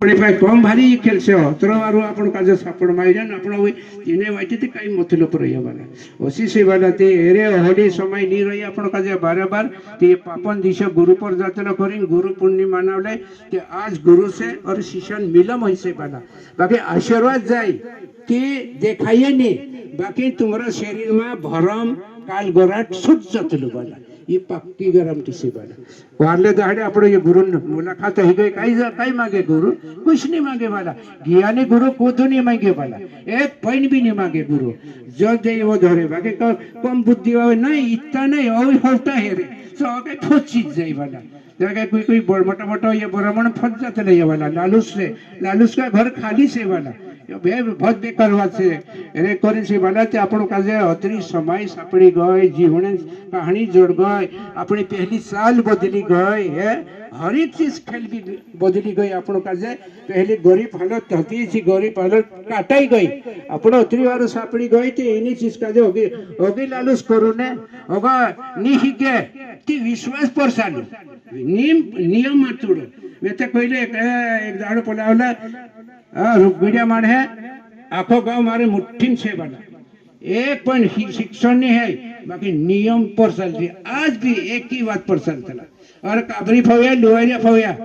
આપણે ભાઈ કોમ ભારી ખેલશે ત્રવારું આપણું કાજે સાપડ મારી જાય ને આપણો એને વાંચીથી કઈ મતલબ રહ્યા વાલા ઓછી સેવાના તે એરે હોડી સમય નહીં રહી આપણો કાજે બાર તે પાપન દિશા ગુરુ પર જાતેલો કરીને ગુરુ પૂર્ણિમા માનવલે કે આજ ગુરુ છે और शिष्य मिलम હોય છે વાલા બાકી આશીર્વાદ જાય તે દેખાય નહીં બાકી તમારા શરીરમાં ભરમ કાલ ગોરાટ સુટ જતલું વાલા ये पक्की गारंटी से वाला वाले दाड़े अपने ये गुरु मुलाकात ही गई कई मांगे गुरु कुछ नहीं मांगे वाला ज्ञानी गुरु कुछ नहीं मांगे वाला एक पैन भी नहीं मांगे गुरु जो दे वो धरे बाकी कम बुद्धि हो नहीं इतना नहीं और होता है रे सो आगे बहुत चीज जाए वाला जगह कोई मोटा मोटा ये ब्राह्मण फंस जाते नहीं वाला लालूस का घर खाली से वाला बहुत बेकार बात है अरे करी से वाला ते આપણો કાજે અત્રી સમય સાપડી ગઈ જીવન કહાની જોડ ગઈ આપણી પહેલી સાલ બદલી ગઈ હે हर एक चीज खेल भी बदली गई આપણો કાજે પહેલી ગરીબ હાલત હતી છે ગરીબ હાલત કાટાઈ ગઈ આપણો અત્રી વાર સાપડી ગઈ તે એની ચીજ કાજે હોગી લાલુસ કરું ને હોગા ની હિગે તી વિશ્વાસ પર ચાલુ નિયમ માતુડો મેં તો કોઈને એક દાડો પલાવલા रुकबिडिया माण है आखो गांव मारे मुट्ठी से बना एक पण शिक्षण नहीं है बाकी नियम पर चलती आज भी एक ही बात पर चलता और काबरी फव्या लोहरिया फव्या